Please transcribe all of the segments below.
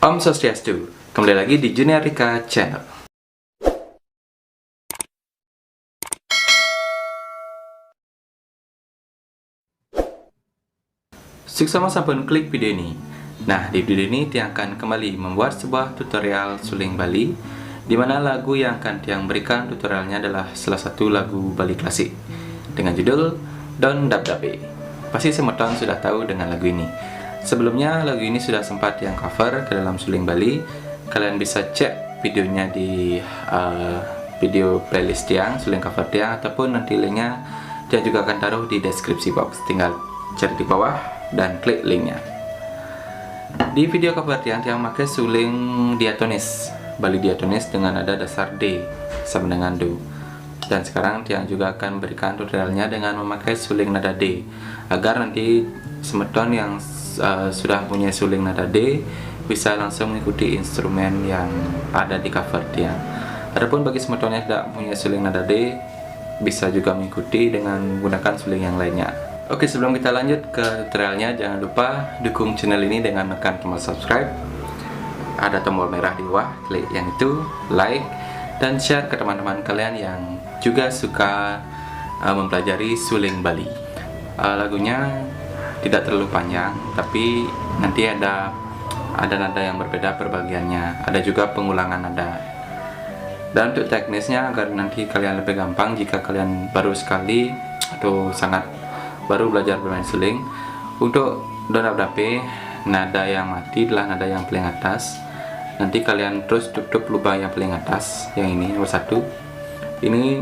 Om Swastiastu, kembali lagi di Juniarika Channel. Suksama sampun klik video ini. Nah, di video ini Tiang akan kembali membuat sebuah tutorial suling Bali, di mana lagu yang akan Tiang berikan tutorialnya adalah salah satu lagu Bali klasik dengan judul Don Dap Dape. Pasti semeton sudah tahu dengan lagu ini. Sebelumnya lagu ini sudah sempat Tiang cover ke dalam suling Bali. Kalian bisa cek videonya di video playlist Tiang, suling cover Tiang, ataupun nanti linknya Tiang juga akan taruh di deskripsi box. Tinggal cari di bawah dan klik linknya. Di video cover Tiang pakai suling diatonis, Bali diatonis dengan nada dasar D sama dengan Do. Dan sekarang Tiang juga akan berikan tutorialnya dengan memakai suling nada D, agar nanti semeton yang sudah punya suling nada D bisa langsung mengikuti instrumen yang ada di cover Tiang. Adapun bagi semeton yang tidak punya suling nada D, bisa juga mengikuti dengan menggunakan suling yang lainnya. Oke, sebelum kita lanjut ke tutorialnya, jangan lupa dukung channel ini dengan menekan tombol subscribe. Ada tombol merah di bawah, klik yang itu, like, dan share ke teman-teman kalian yang juga suka mempelajari suling Bali. Lagunya tidak terlalu panjang, tapi nanti ada nada yang berbeda perbagiannya. Ada juga pengulangan nada. Dan untuk teknisnya agar nanti kalian lebih gampang jika kalian baru sekali atau sangat baru belajar bermain suling, untuk Don Dap Dape, nada yang mati adalah nada yang paling atas. Nanti kalian terus tutup lubang yang paling atas, yang ini nomor 1. Ini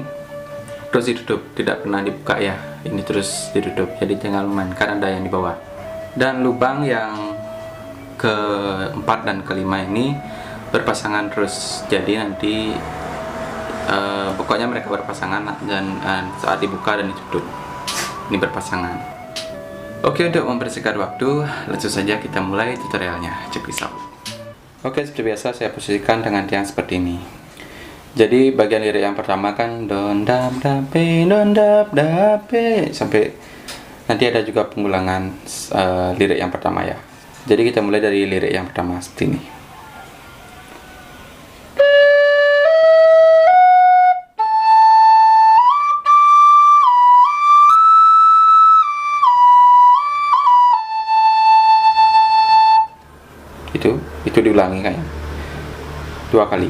terus ditutup, tidak pernah dibuka ya. Ini terus ditutup, jadi tinggal memainkan nada yang di bawah. Dan lubang yang keempat dan kelima ini berpasangan terus, jadi nanti pokoknya mereka berpasangan dan saat dibuka dan ditutup ini berpasangan. Oke, untuk mempersingkat waktu, langsung saja kita mulai tutorialnya. Check this out. Oke, seperti biasa saya posisikan dengan tiang seperti ini. Jadi bagian lirik yang pertama kan Don Dap Dape, Don Dap Dape, sampai nanti ada juga pengulangan lirik yang pertama ya. Jadi kita mulai dari lirik yang pertama seperti ini. Itu diulangi kayaknya 2 kali.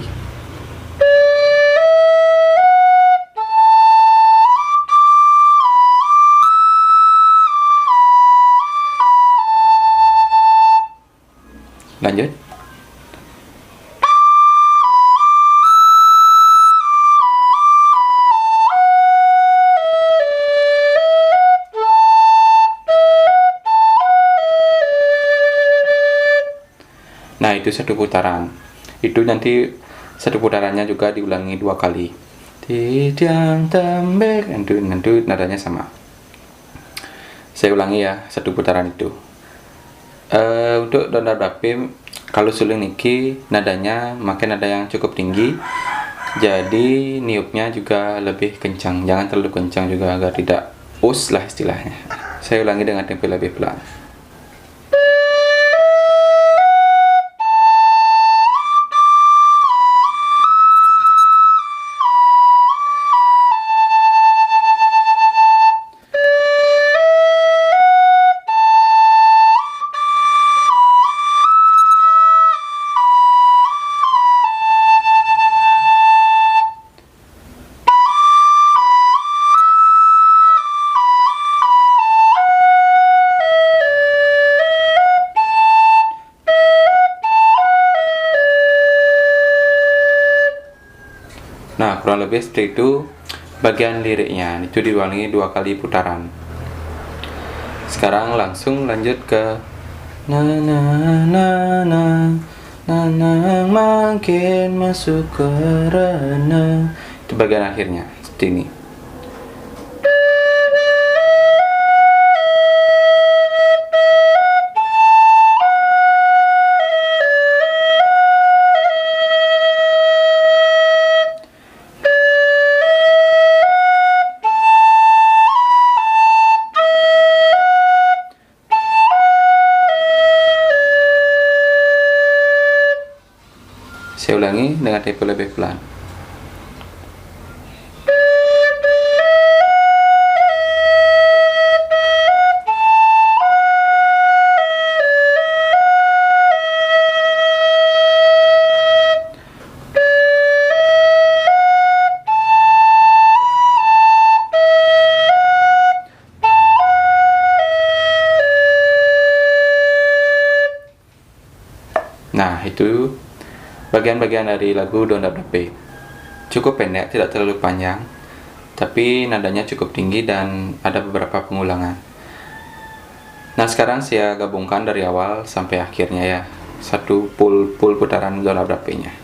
Lanjut. Nah, itu 1 putaran. Itu nanti 1 putarannya juga diulangi 2 kali. Tiang tembek, nanti nadanya sama. Saya ulangi ya 1 putaran itu. Untuk Don Dap Dape, kalau suling niki nadanya makin nada yang cukup tinggi, jadi niupnya juga lebih kencang. Jangan terlalu kencang juga agar tidak us lah istilahnya. Saya ulangi dengan tempo lebih pelan. Nah, kurang lebih seperti itu bagian liriknya. Itu diulangi 2 kali putaran. Sekarang langsung lanjut ke na na na na na na makin masuk ke rana. Itu bagian akhirnya seperti ini. Saya ulangi dengan tempo lebih pelan. Nah, itu bagian-bagian dari lagu Don't Dap Dap. Cukup pendek, tidak terlalu panjang, tapi nadanya cukup tinggi dan ada beberapa pengulangan. Nah, sekarang saya gabungkan dari awal sampai akhirnya ya. Satu full putaran Don't Dap Dap-nya.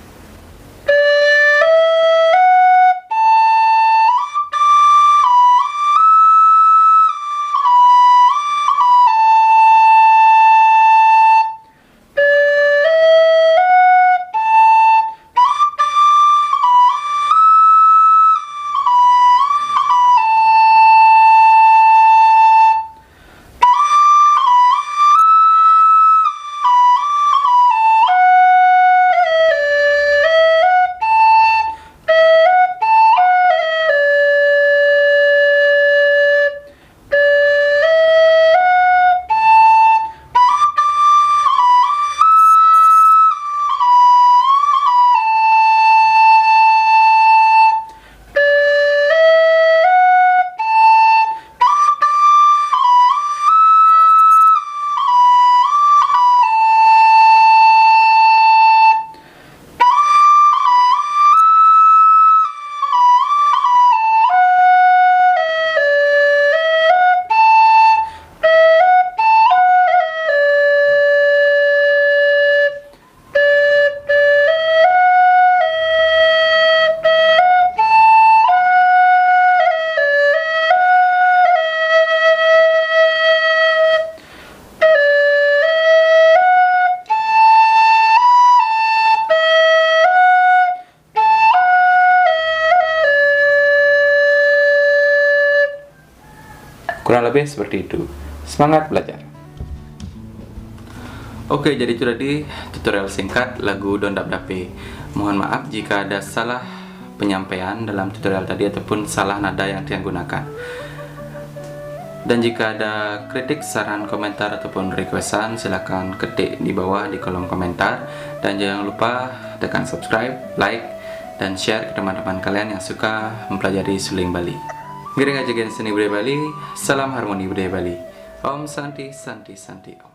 Kurang lebih seperti itu. Semangat belajar. Oke, jadi itu tadi tutorial singkat lagu Don't Dap Dap. Mohon maaf jika ada salah penyampaian dalam tutorial tadi ataupun salah nada yang saya gunakan. Dan jika ada kritik, saran, komentar ataupun requestan, silahkan ketik di bawah di kolom komentar. Dan jangan lupa tekan subscribe, like, dan share ke teman-teman kalian yang suka mempelajari suling Bali. Giring aja seni budaya Bali, salam harmoni budaya Bali. Om Santi Santi Santi Om.